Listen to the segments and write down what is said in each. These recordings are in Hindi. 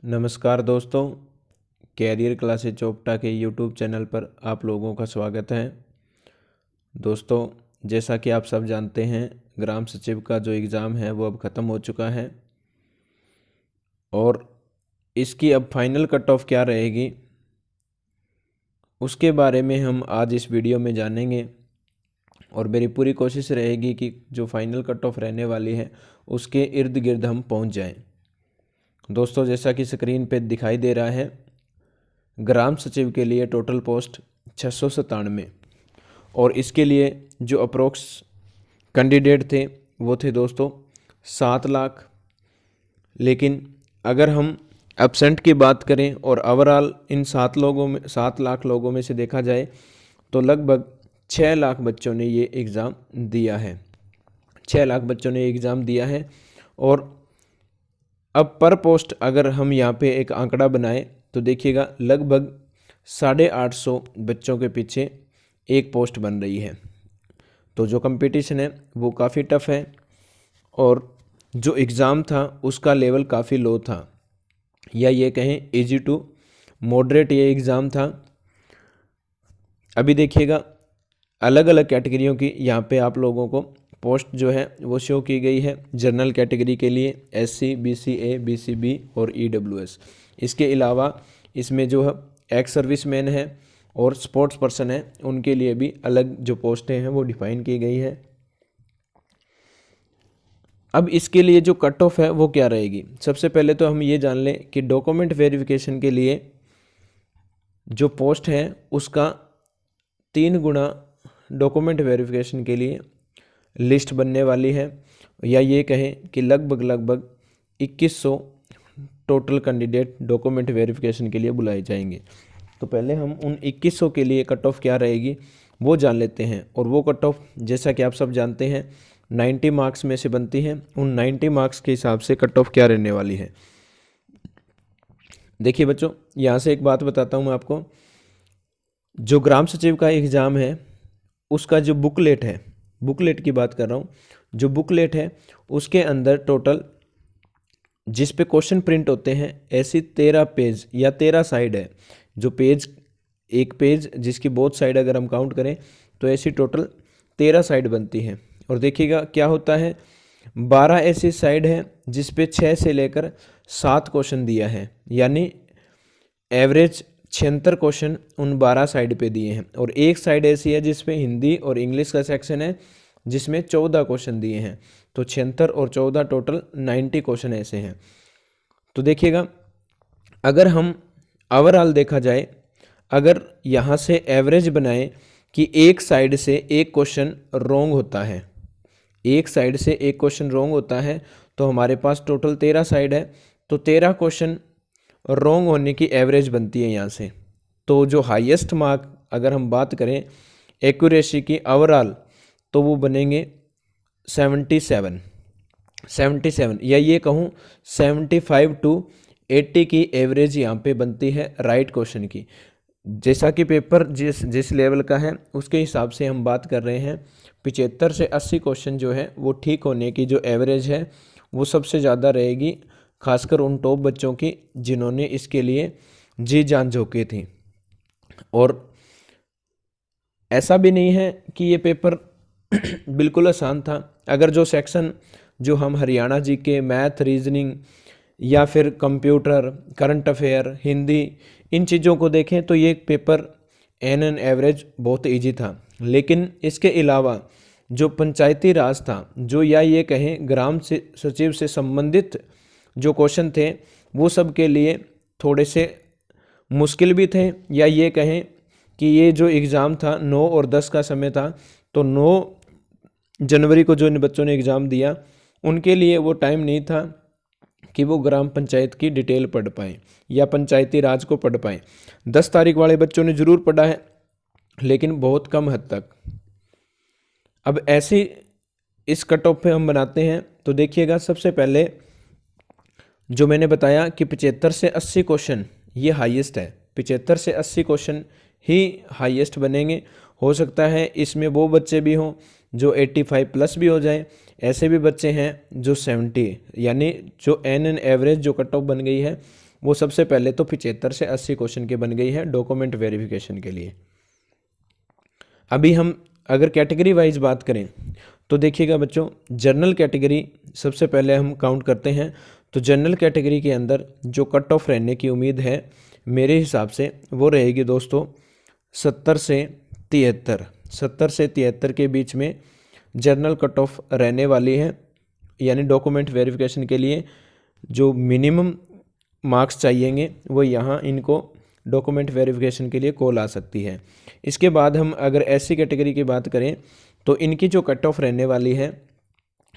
नमस्कार दोस्तों, कैरियर क्लासेज चोपटा के यूट्यूब चैनल पर आप लोगों का स्वागत है। दोस्तों, जैसा कि आप सब जानते हैं, ग्राम सचिव का जो एग्ज़ाम है वो अब ख़त्म हो चुका है और इसकी अब फाइनल कट ऑफ क्या रहेगी उसके बारे में हम आज इस वीडियो में जानेंगे। और मेरी पूरी कोशिश रहेगी कि जो फाइनल कट ऑफ रहने वाली है उसके इर्द गिर्द हम पहुंच जाएं। दोस्तों, जैसा कि स्क्रीन पे दिखाई दे रहा है, ग्राम सचिव के लिए टोटल पोस्ट 697 और इसके लिए जो अप्रोक्स कैंडिडेट थे वो थे दोस्तों 7 लाख। लेकिन अगर हम एब्सेंट की बात करें और ओवरऑल इन 7 लाख लोगों में से देखा जाए तो लगभग 6 लाख बच्चों ने ये एग्ज़ाम दिया है। 6 लाख बच्चों ने एग्ज़ाम दिया है। और अब पर पोस्ट अगर हम यहाँ पे एक आंकड़ा बनाए तो देखिएगा लगभग 850 बच्चों के पीछे एक पोस्ट बन रही है। तो जो कंपटीशन है वो काफ़ी टफ है और जो एग्ज़ाम था उसका लेवल काफ़ी लो था, या ये कहें इजी टू मॉडरेट ये एग्ज़ाम था। अभी देखिएगा अलग अलग कैटेगरियों की यहाँ पे आप लोगों को पोस्ट जो है वो शो की गई है। जनरल कैटेगरी के लिए SC, BCA, BCB और EWS। इसके अलावा इसमें जो है एक्स सर्विसमैन है और स्पोर्ट्स पर्सन है, उनके लिए भी अलग जो पोस्टें हैं वो डिफाइन की गई है। अब इसके लिए जो कट ऑफ है वो क्या रहेगी, सबसे पहले तो हम ये जान लें कि डॉक्यूमेंट वेरिफिकेशन के लिए जो पोस्ट है उसका 3 गुना डॉक्यूमेंट वेरिफिकेशन के लिए लिस्ट बनने वाली है, या ये कहें कि लगभग 2100 टोटल कैंडिडेट डॉक्यूमेंट वेरिफिकेशन के लिए बुलाए जाएंगे। तो पहले हम उन 2100 के लिए कट ऑफ क्या रहेगी वो जान लेते हैं। और वो कट ऑफ जैसा कि आप सब जानते हैं 90 मार्क्स में से बनती है। उन 90 मार्क्स के हिसाब से कट ऑफ क्या रहने वाली है। देखिए बच्चों, यहाँ से एक बात बताता हूँ मैं आपको। जो ग्राम सचिव का एग्ज़ाम है उसका जो बुकलेट है, बुकलेट की बात कर रहा हूँ, जो बुकलेट है उसके अंदर टोटल जिस पे क्वेश्चन प्रिंट होते हैं ऐसी 13 पेज या 13 साइड है। जो पेज, एक पेज जिसकी बोथ साइड अगर हम काउंट करें तो ऐसी टोटल 13 साइड बनती है। और देखिएगा क्या होता है, 12 ऐसी साइड है जिस पे 6 से लेकर 7 क्वेश्चन दिया है, यानी एवरेज 76 क्वेश्चन उन 12 साइड पे दिए हैं। और एक साइड ऐसी है जिसपे हिंदी और इंग्लिश का सेक्शन है जिसमें 14 क्वेश्चन दिए हैं। तो 76 और 14 टोटल 90 क्वेश्चन ऐसे हैं। तो देखिएगा अगर हम ओवरऑल देखा जाए, अगर यहाँ से एवरेज बनाए कि एक साइड से एक क्वेश्चन रॉन्ग होता है, एक साइड से एक क्वेश्चन रॉन्ग होता है, तो हमारे पास टोटल 13 साइड है, तो 13 क्वेश्चन रॉन्ग होने की एवरेज बनती है यहाँ से। तो जो हाईएस्ट मार्क अगर हम बात करें एक्यूरेसी की ओवरऑल तो वो बनेंगे 77 या ये कहूँ 75 to 80 की एवरेज यहाँ पे बनती है राइट क्वेश्चन की। जैसा कि पेपर जिस लेवल का है उसके हिसाब से हम बात कर रहे हैं। 75 से 80 क्वेश्चन जो है वो ठीक होने की जो एवरेज है वो सबसे ज़्यादा रहेगी, खासकर उन टॉप बच्चों की जिन्होंने इसके लिए जी जान झोंकी थी। और ऐसा भी नहीं है कि ये पेपर बिल्कुल आसान था। अगर जो सेक्शन जो हम हरियाणा जी के मैथ, रीजनिंग या फिर कंप्यूटर, करंट अफेयर, हिंदी, इन चीज़ों को देखें तो ये पेपर एन एवरेज बहुत इजी था। लेकिन इसके अलावा जो पंचायती राज था, जो या ये कहें ग्राम से सचिव से संबंधित जो क्वेश्चन थे वो सब के लिए थोड़े से मुश्किल भी थे, या ये कहें कि ये जो एग्ज़ाम था 9 और 10 का समय था, तो 9 जनवरी को जो इन बच्चों ने एग्ज़ाम दिया उनके लिए वो टाइम नहीं था कि वो ग्राम पंचायत की डिटेल पढ़ पाएँ या पंचायती राज को पढ़ पाएँ। 10 तारीख वाले बच्चों ने ज़रूर पढ़ा है लेकिन बहुत कम हद तक। अब ऐसे इस कट ऑफ पे हम बनाते हैं तो देखिएगा सबसे पहले जो मैंने बताया कि 75 से 80 क्वेश्चन ये हाईएस्ट है। 75 से 80 क्वेश्चन ही हाईएस्ट बनेंगे। हो सकता है इसमें वो बच्चे भी हों जो 85 प्लस भी हो जाए, ऐसे भी बच्चे हैं जो 70, यानी जो एन एवरेज जो कट ऑफ बन गई है वो सबसे पहले तो 75 से 80 क्वेश्चन के बन गई है डॉक्यूमेंट वेरिफिकेशन के लिए। अभी हम अगर कैटेगरी वाइज बात करें तो देखिएगा बच्चों, जनरल कैटेगरी सबसे पहले हम काउंट करते हैं। तो जनरल कैटेगरी के अंदर जो कट ऑफ रहने की उम्मीद है मेरे हिसाब से वो रहेगी दोस्तों 70 से 73। 70 से 73 के बीच में जनरल कट ऑफ रहने वाली है, यानी डॉक्यूमेंट वेरिफिकेशन के लिए जो मिनिमम मार्क्स चाहिएंगे वो यहाँ इनको डॉक्यूमेंट वेरिफिकेशन के लिए कॉल आ सकती है। इसके बाद हम अगर एससी कैटेगरी की बात करें तो इनकी जो कट ऑफ रहने वाली है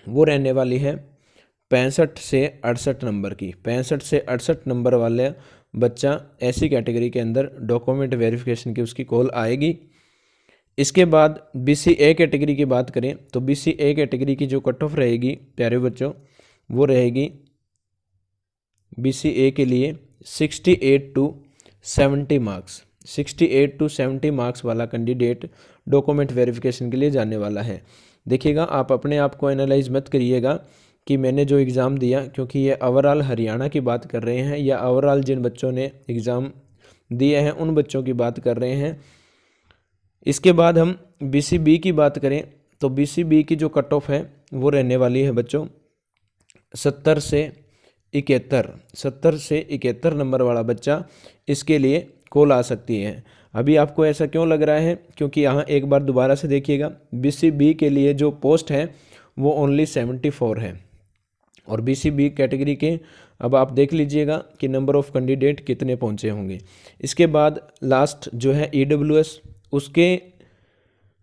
वो रहने वाली है 65 से 68 नंबर की। 65 से 68 नंबर वाले बच्चा एससी कैटेगरी के अंदर डॉक्यूमेंट वेरिफिकेशन की उसकी कॉल आएगी। इसके बाद बीसीए कैटेगरी की बात करें तो बीसीए कैटेगरी की जो कट ऑफ रहेगी प्यारे बच्चों वो रहेगी बीसीए के लिए 68 टू 70 मार्क्स। 68 टू 70 मार्क्स वाला कैंडिडेट डॉक्यूमेंट वेरिफिकेशन के लिए जाने वाला है। देखिएगा, आप अपने आप को एनालाइज मत करिएगा कि मैंने जो एग्ज़ाम दिया, क्योंकि ये ओवरऑल हरियाणा की बात कर रहे हैं या ओवरऑल जिन बच्चों ने एग्ज़ाम दिए हैं उन बच्चों की बात कर रहे हैं। इसके बाद हम बीसीबी की बात करें तो बीसीबी की जो कट ऑफ है वो रहने वाली है बच्चों 70 से 71। 70 से 71 नंबर वाला बच्चा इसके लिए कॉल आ सकती है। अभी आपको ऐसा क्यों लग रहा है, क्योंकि यहाँ एक बार दोबारा से देखिएगा, बीसीबी के लिए जो पोस्ट है वो ओनली 74 है और बीसीबी कैटेगरी के अब आप देख लीजिएगा कि नंबर ऑफ़ कैंडिडेट कितने पहुँचे होंगे। इसके बाद लास्ट जो है ईडब्ल्यूएस, उसके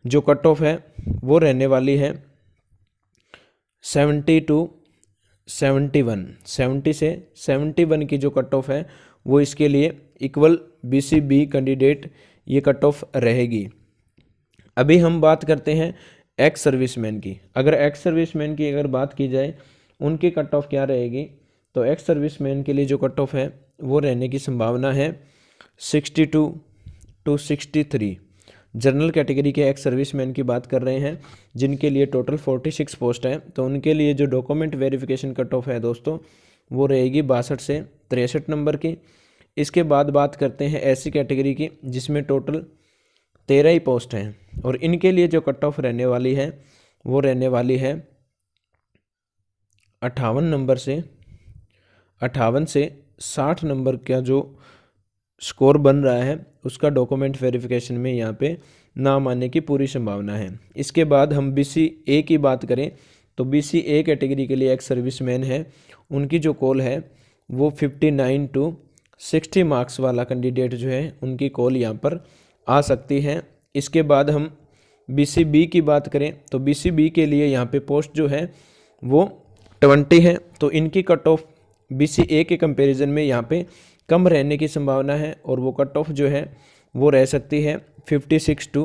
जो कट ऑफ है वो रहने वाली है 70 टू 71। 70 से 71 की जो कट ऑफ है वो इसके लिए इक्वल बीसीबी कैंडिडेट ये कट ऑफ रहेगी। अभी हम बात करते हैं एक्स सर्विसमैन की। अगर एक्स सर्विसमैन की अगर बात की जाए उनकी कट ऑफ क्या रहेगी, तो एक्स सर्विसमैन के लिए जो कट ऑफ है वो रहने की संभावना है 62 टू 63। जनरल कैटेगरी के एक्स सर्विसमैन की बात कर रहे हैं जिनके लिए टोटल 46 पोस्ट है, तो उनके लिए जो डॉक्यूमेंट वेरिफिकेशन कट ऑफ है दोस्तों वो रहेगी 62 से 63 नंबर की। इसके बाद बात करते हैं एससी कैटेगरी की जिसमें टोटल 13 ही पोस्ट हैं और इनके लिए जो कट ऑफ रहने वाली है वो रहने वाली है 58 नंबर से 58 से 60 नंबर का जो स्कोर बन रहा है उसका डॉक्यूमेंट वेरिफिकेशन में यहाँ पे नाम आने की पूरी संभावना है। इसके बाद हम बीसीए की बात करें तो बीसीए कैटेगरी के लिए एक सर्विसमैन है, उनकी जो कॉल है वो 59 टू 60 मार्क्स वाला कैंडिडेट जो है उनकी कॉल यहाँ पर आ सकती है। इसके बाद हम बीसीबी की बात करें तो बीसीबी के लिए यहाँ पे पोस्ट जो है वो 20 है, तो इनकी कट ऑफ बीसीए के कंपैरिजन में यहाँ पे कम रहने की संभावना है और वो कट ऑफ जो है वो रह सकती है 56 टू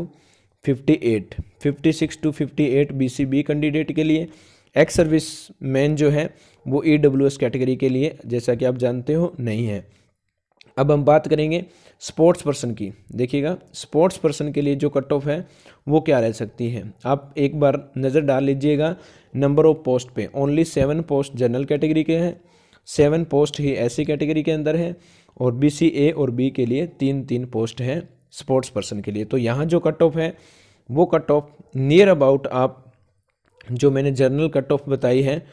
58। 56 टू 58 बीसीबी कैंडिडेट के लिए। एक्स सर्विस मैन जो है वो ईडब्ल्यूएस कैटेगरी के लिए जैसा कि आप जानते हो नहीं है। अब हम बात करेंगे स्पोर्ट्स पर्सन की। देखिएगा, स्पोर्ट्स पर्सन के लिए जो कट ऑफ है वो क्या रह सकती है, आप एक बार नज़र डाल लीजिएगा नंबर ऑफ पोस्ट पे। ओनली 7 पोस्ट जनरल कैटेगरी के हैं, 7 पोस्ट ही एससी कैटेगरी के अंदर है और बीसीए और बी के लिए 3-3 पोस्ट हैं स्पोर्ट्स पर्सन के लिए। तो यहाँ जो कट ऑफ है वो कट ऑफ नियर अबाउट आप जो मैंने जनरल कट ऑफ बताई है,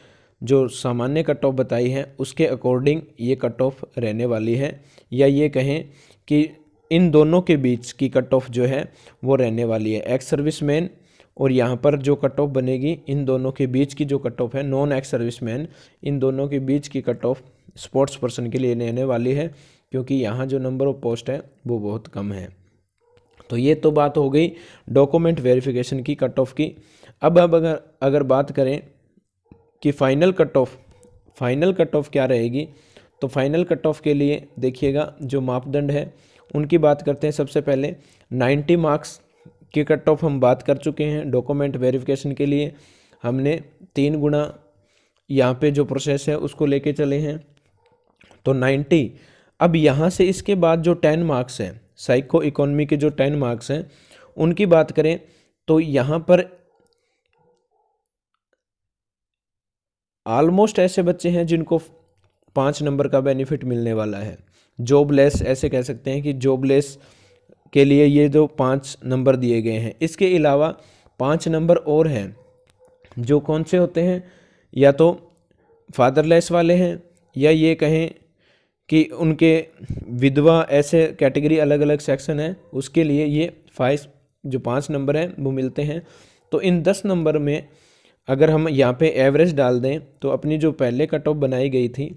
जो सामान्य कट ऑफ बताई है उसके अकॉर्डिंग ये कट ऑफ रहने वाली है, या ये कहें कि इन दोनों के बीच की कट ऑफ जो है वो रहने वाली है। एक्स सर्विसमैन और यहाँ पर जो कट ऑफ बनेगी इन दोनों के बीच की जो कट ऑफ है नॉन एक्स सर्विसमैन, इन दोनों के बीच की कट ऑफ स्पोर्ट्स पर्सन के लिए रहने वाली है, क्योंकि यहाँ जो नंबर ऑफ पोस्ट है वो बहुत कम है। तो ये तो बात हो गई डॉक्यूमेंट वेरिफिकेशन की कट ऑफ की। अब अगर बात करें कि फाइनल कट ऑफ क्या रहेगी, तो फाइनल कट ऑफ के लिए देखिएगा जो मापदंड है उनकी बात करते हैं। सबसे पहले 90 मार्क्स की कट ऑफ हम बात कर चुके हैं। डॉक्यूमेंट वेरिफिकेशन के लिए हमने 3 गुना यहाँ पे जो प्रोसेस है उसको लेके चले हैं, तो 90। अब यहाँ से इसके बाद जो 10 मार्क्स हैं साइको इकोनॉमी के जो 10 मार्क्स हैं उनकी बात करें तो यहाँ पर ऑलमोस्ट ऐसे बच्चे हैं जिनको 5 नंबर का बेनिफिट मिलने वाला है। जॉबलेस ऐसे कह सकते हैं कि जॉबलेस के लिए ये जो 5 नंबर दिए गए हैं। इसके अलावा 5 नंबर और हैं जो कौन से होते हैं, या तो फादरलेस वाले हैं, या ये कहें कि उनके विधवा, ऐसे कैटेगरी अलग अलग सेक्शन है, उसके लिए ये 5 नंबर हैं वो मिलते हैं। तो इन 10 नंबर में अगर हम यहाँ पे एवरेज डाल दें तो अपनी जो पहले कट ऑफ बनाई गई थी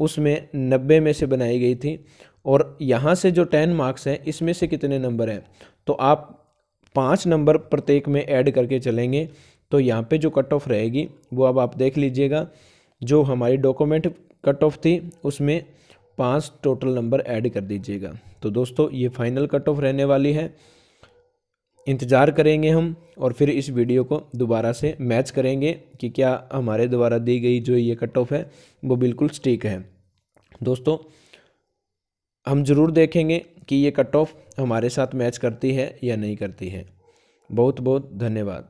उसमें 90 में से बनाई गई थी, और यहाँ से जो 10 मार्क्स हैं इसमें से कितने नंबर हैं, तो आप 5 नंबर प्रत्येक में ऐड करके चलेंगे तो यहाँ पे जो कट ऑफ रहेगी वो अब आप देख लीजिएगा। जो हमारी डॉक्यूमेंट कट ऑफ थी उसमें 5 टोटल नंबर ऐड कर दीजिएगा। तो दोस्तों ये फाइनल कट ऑफ रहने वाली है। इंतज़ार करेंगे हम और फिर इस वीडियो को दोबारा से मैच करेंगे कि क्या हमारे द्वारा दी गई जो ये कट ऑफ है वो बिल्कुल सटीक है। दोस्तों हम ज़रूर देखेंगे कि ये कट ऑफ हमारे साथ मैच करती है या नहीं करती है। बहुत बहुत धन्यवाद।